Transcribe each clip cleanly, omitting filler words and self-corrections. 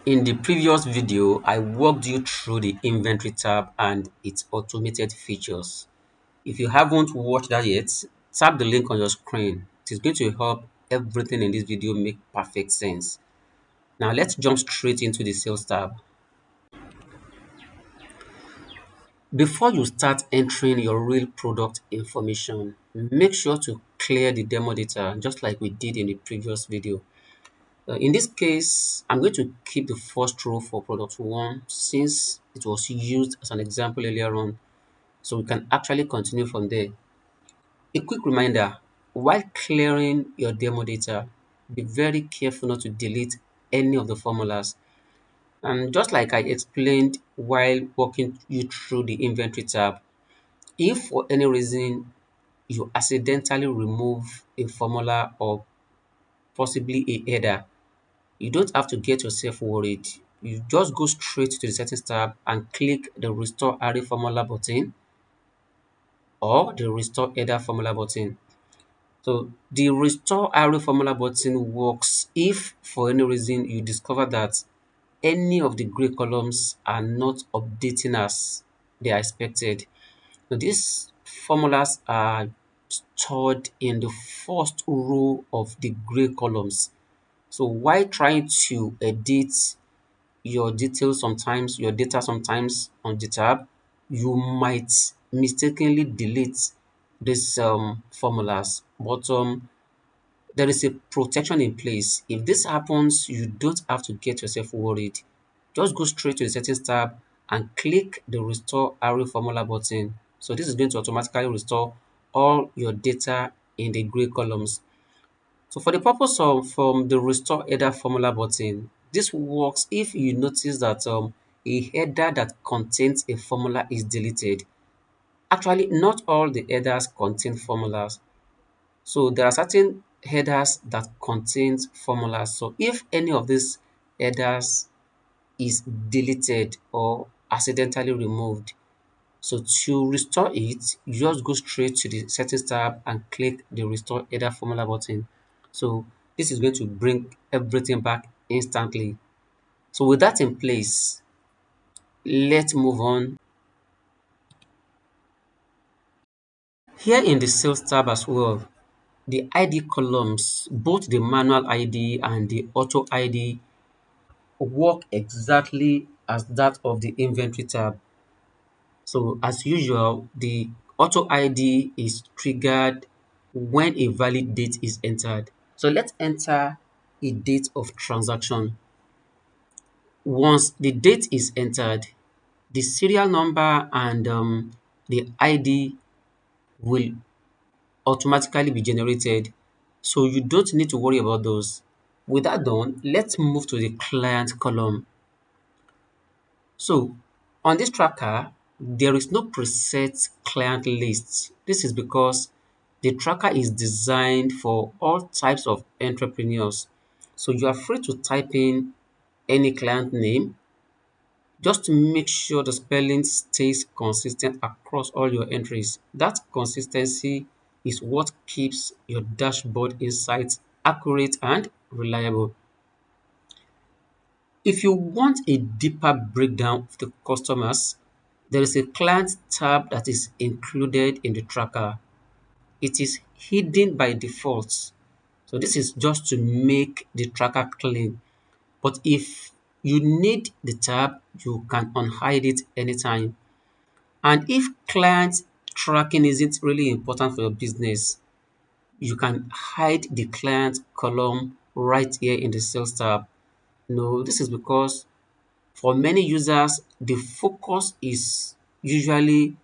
In the previous video, I walked you through the inventory tab and its automated features. If you haven't watched that yet, tap the link on your screen. It is going to help everything in this video make perfect sense. Now let's jump straight into the sales tab. Before you start entering your real product information, make sure to clear the demo data just like we did in the previous video. In this case, I'm going to keep the first row for product 1 since it was used as an example earlier on, so we can actually continue from there. A quick reminder, while clearing your demo data, be very careful not to delete any of the formulas. And just like I explained while walking you through the inventory tab, if for any reason you accidentally remove a formula or possibly a header, you don't have to get yourself worried. You just go straight to the settings tab and click the restore array formula button or the restore header formula button. So the restore array formula button works if for any reason you discover that any of the gray columns are not updating as they are expected. So these formulas are stored in the first row of the gray columns. So while trying to edit your details sometimes, your data sometimes on the tab, you might mistakenly delete these formulas. But there is a protection in place. If this happens, you don't have to get yourself worried. Just go straight to the settings tab and click the restore array formula button. So this is going to automatically restore all your data in the gray columns. So for the purpose of the restore header formula button, this works if you notice that a header that contains a formula is deleted. Actually, not all the headers contain formulas. So there are certain headers that contains formulas. So if any of these headers is deleted or accidentally removed, so to restore it, you just go straight to the settings tab and click the restore header formula button. So this is going to bring everything back instantly. So with that in place, let's move on. Here in the sales tab as well, the ID columns, both the manual ID and the auto ID, work exactly as that of the inventory tab. So as usual, the auto ID is triggered when a valid date is entered. So let's enter a date of transaction. Once the date is entered, the serial number and the ID will automatically be generated. So you don't need to worry about those. With that done, let's move to the client column. So on this tracker, there is no preset client list. This is because the tracker is designed for all types of entrepreneurs. So you are free to type in any client name just to make sure the spelling stays consistent across all your entries. That consistency is what keeps your dashboard insights accurate and reliable. If you want a deeper breakdown of the customers, there is a client tab that is included in the tracker. It is hidden by default. So this is just to make the tracker clean. But if you need the tab, you can unhide it anytime. And if client tracking isn't really important for your business, you can hide the client column right here in the sales tab. No, this is because for many users, the focus is usually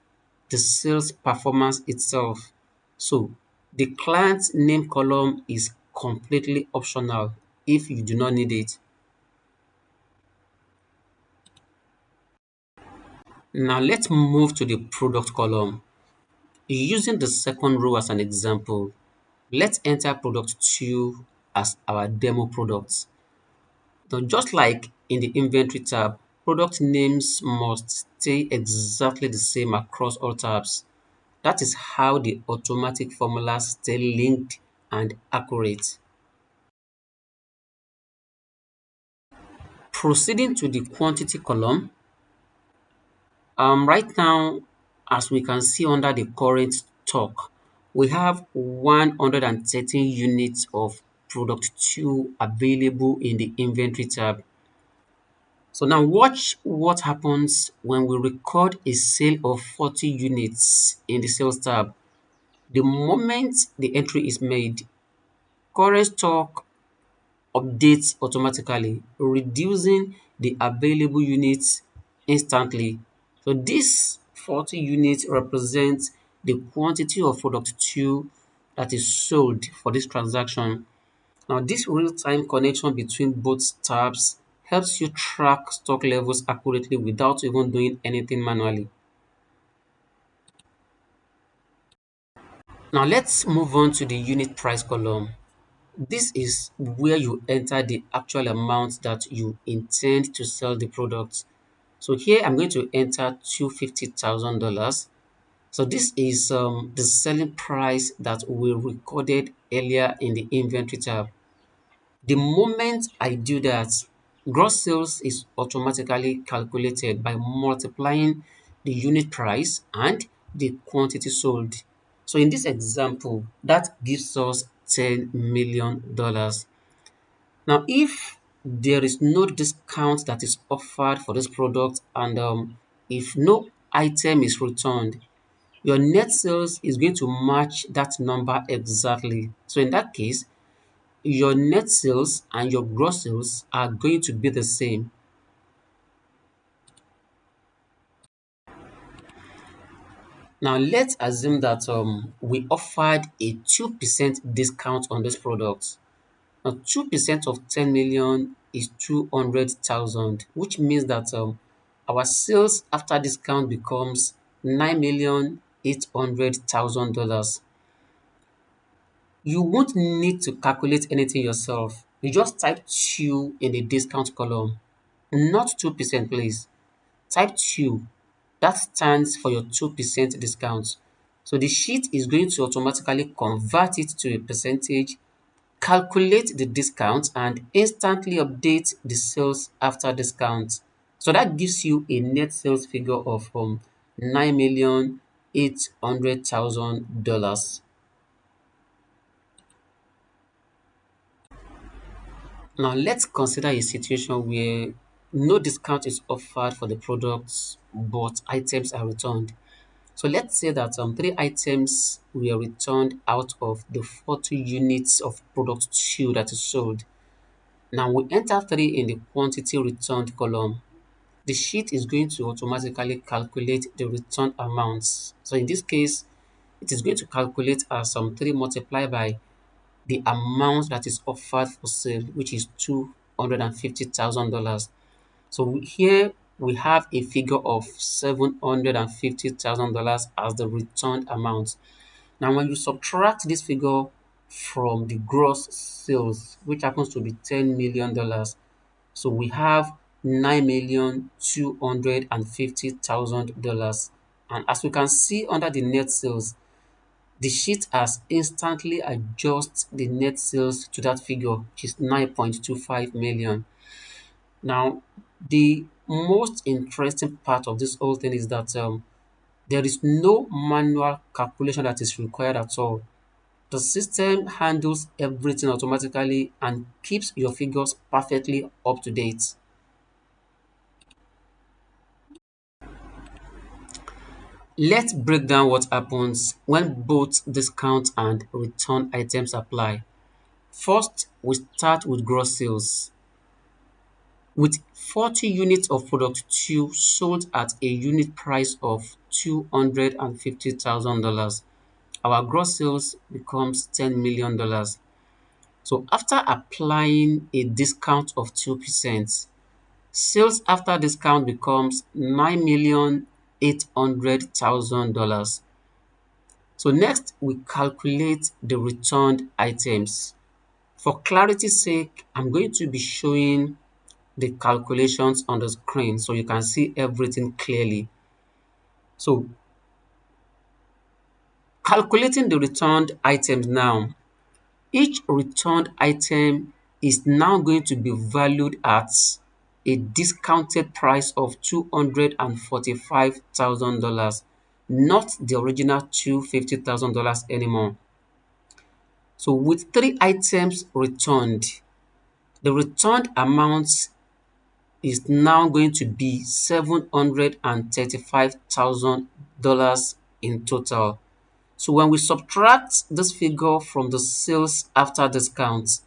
the sales performance itself. So the client name column is completely optional if you do not need it. Now let's move to the product column. Using the second row as an example, let's enter product 2 as our demo products. Now, just like in the inventory tab, product names must stay exactly the same across all tabs. That is how the automatic formulas stay linked and accurate. Proceeding to the quantity column, right now, as we can see under the current stock, we have 113 units of product 2 available in the inventory tab. So now watch what happens when we record a sale of 40 units in the sales tab. The moment the entry is made, current stock updates automatically, reducing the available units instantly. So this 40 units represents the quantity of product 2 that is sold for this transaction. Now, this real-time connection between both tabs helps you track stock levels accurately without even doing anything manually. Now, let's move on to the unit price column. This is where you enter the actual amount that you intend to sell the product. So here I'm going to enter $250,000. So this is the selling price that we recorded earlier in the inventory tab. The moment I do that, gross sales is automatically calculated by multiplying the unit price and the quantity sold. So in this example, that gives us $10 million. Now, if there is no discount that is offered for this product and if no item is returned, your net sales is going to match that number exactly. So in that case, your net sales and your gross sales are going to be the same. Now, let's assume that we offered a 2% discount on this product. Now, 2% of 10 million is 200,000, which means that our sales after discount becomes $9,800,000. You won't need to calculate anything yourself. You just type 2 in the discount column. Not 2%, please. Type 2. That stands for your 2% discount. So the sheet is going to automatically convert it to a percentage, calculate the discount, and instantly update the sales after discount. So that gives you a net sales figure of $9,800,000. Now let's consider a situation where no discount is offered for the products, but items are returned. So let's say that 3 items were returned out of the 40 units of product 2 that is sold. Now we enter 3 in the quantity returned column. The sheet is going to automatically calculate the return amounts. So in this case, it is going to calculate as 3 multiplied by the amount that is offered for sale, which is $250,000. So here we have a figure of $750,000 as the returned amount. Now, when you subtract this figure from the gross sales, which happens to be $10 million, so we have $9,250,000. And as we can see under the net sales, the sheet has instantly adjusted the net sales to that figure, which is 9.25 million. Now, the most interesting part of this whole thing is that there is no manual calculation that is required at all. The system handles everything automatically and keeps your figures perfectly up to date. Let's break down what happens when both discount and return items apply. First, we start with gross sales. With 40 units of product 2 sold at a unit price of $250,000, our gross sales becomes $10 million. So after applying a discount of 2%, sales after discount becomes $9,800,000. So next, we calculate the returned items. For clarity's sake, I'm going to be showing the calculations on the screen so you can see everything clearly. So calculating the returned items now, each returned item is now going to be valued at a discounted price of $245,000, not the original $250,000 anymore. So with three items returned, the returned amount is now going to be $735,000 in total. So when we subtract this figure from the sales after discounts,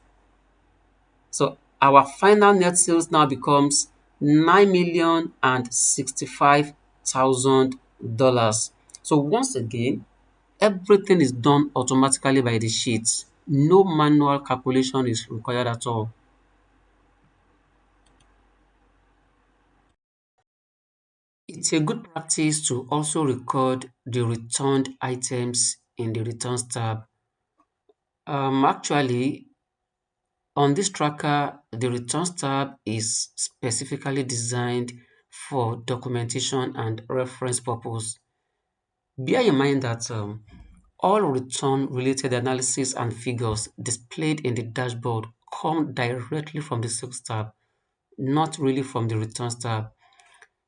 so our final net sales now becomes $9,065,000. So once again, everything is done automatically by the sheet. No manual calculation is required at all. It's a good practice to also record the returned items in the returns tab. Actually, on this tracker, the returns tab is specifically designed for documentation and reference purpose. Bear in mind that all return related analysis and figures displayed in the dashboard come directly from the sales tab, not really from the returns tab.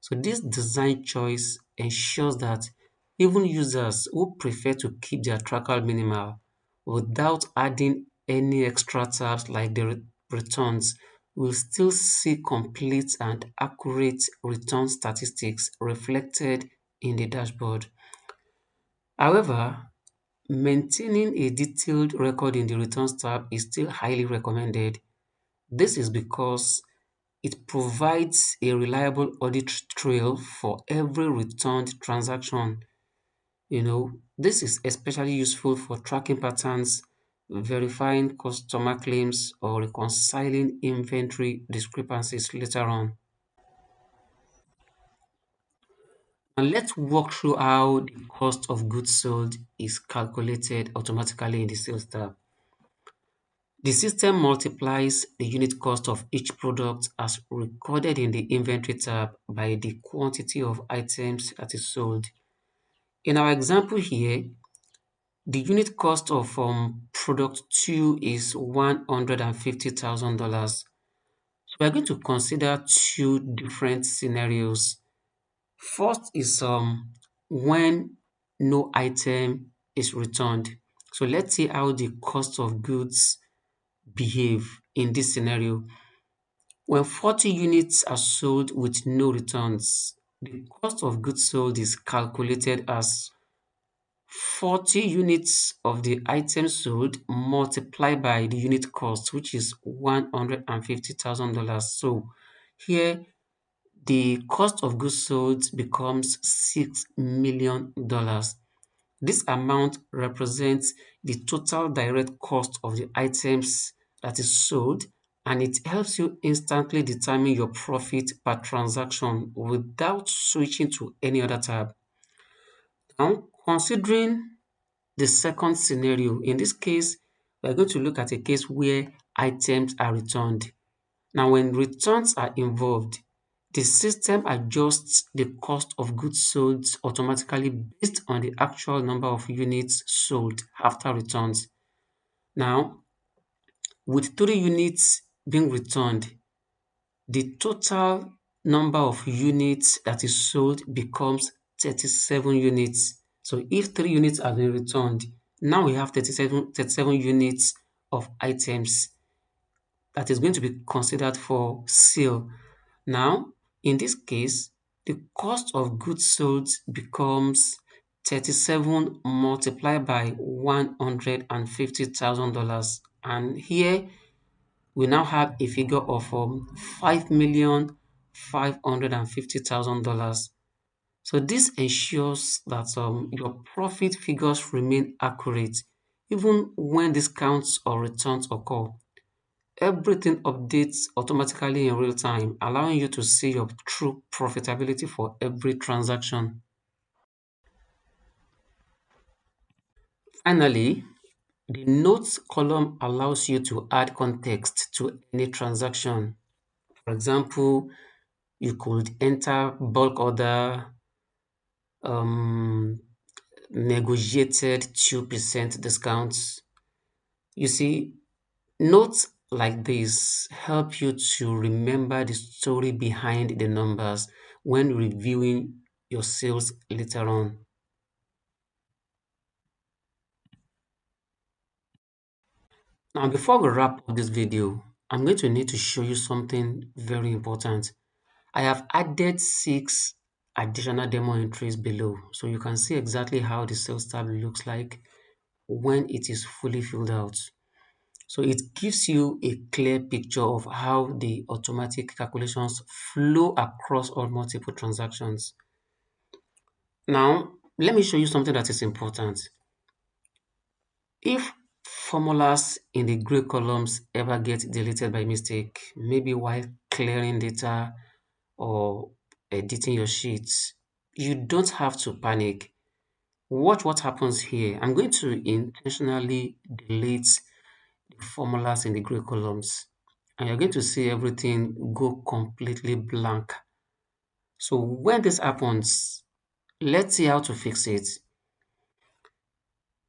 So this design choice ensures that even users who prefer to keep their tracker minimal without adding any extra tabs like the returns will still see complete and accurate return statistics reflected in the dashboard. However, maintaining a detailed record in the returns tab is still highly recommended. This is because it provides a reliable audit trail for every returned transaction. This is especially useful for tracking patterns, verifying customer claims, or reconciling inventory discrepancies later on. And let's walk through how the cost of goods sold is calculated automatically in the sales tab. The system multiplies the unit cost of each product as recorded in the inventory tab by the quantity of items that is sold. In our example here, the unit cost of product 2 is $150,000. So we're going to consider two different scenarios. First is when no item is returned. So let's see how the cost of goods behave in this scenario. When 40 units are sold with no returns, the cost of goods sold is calculated as 40 units of the item sold multiplied by the unit cost, which is $150,000. So here the cost of goods sold becomes $6 million. This amount represents the total direct cost of the items that is sold, and it helps you instantly determine your profit per transaction without switching to any other tab. Now, considering the second scenario, in this case, we're going to look at a case where items are returned. Now, when returns are involved, the system adjusts the cost of goods sold automatically based on the actual number of units sold after returns. Now, with 3 units being returned, the total number of units that is sold becomes 37 units. So if 3 units have been returned, now we have 37 units of items that is going to be considered for sale. Now, in this case, the cost of goods sold becomes 37 multiplied by $150,000. And here we now have a figure of $5,550,000. So this ensures that your profit figures remain accurate even when discounts or returns occur. Everything updates automatically in real time, allowing you to see your true profitability for every transaction. Finally, the notes column allows you to add context to any transaction. For example, you could enter bulk order, um, negotiated 2% discounts. You see, notes like this help you to remember the story behind the numbers when reviewing your sales later on. Now, before we wrap up this video, I'm going to need to show you something very important. I have added 6 additional demo entries below, so you can see exactly how the sales tab looks like when it is fully filled out. So it gives you a clear picture of how the automatic calculations flow across all multiple transactions. Now, let me show you something that is important. If formulas in the gray columns ever get deleted by mistake, maybe while clearing data or editing your sheets, you don't have to panic. Watch what happens here. I'm going to intentionally delete the formulas in the gray columns, and you're going to see everything go completely blank. So when this happens, let's see how to fix it.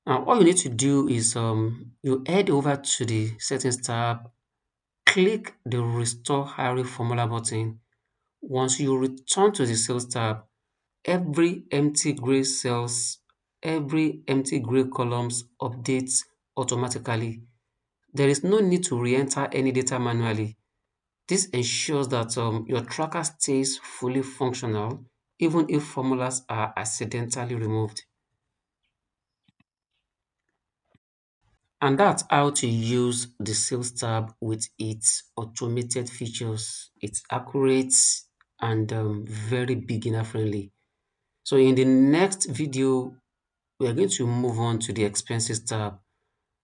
Now, all you need to do is you head over to the settings tab, click the restore array formula button. Once you return to the sales tab, every empty gray cells, every empty gray columns updates automatically. There is no need to re-enter any data manually. This ensures that your tracker stays fully functional even if formulas are accidentally removed. And that's how to use the sales tab with its automated features. It's accurate and very beginner friendly. So in the next video, we are going to move on to the expenses tab.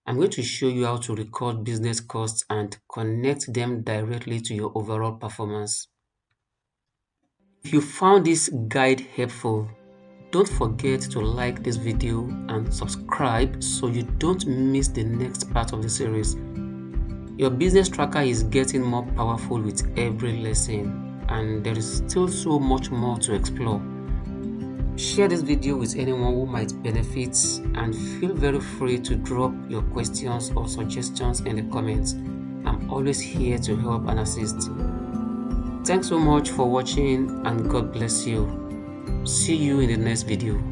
I'm going to show you how to record business costs and connect them directly to your overall performance. If you found this guide helpful, don't forget to like this video and subscribe so you don't miss the next part of the series. Your business tracker is getting more powerful with every lesson, and there is still so much more to explore. Share this video with anyone who might benefit, and feel very free to drop your questions or suggestions in the comments. I'm always here to help and assist. Thanks so much for watching, and God bless you. See you in the next video.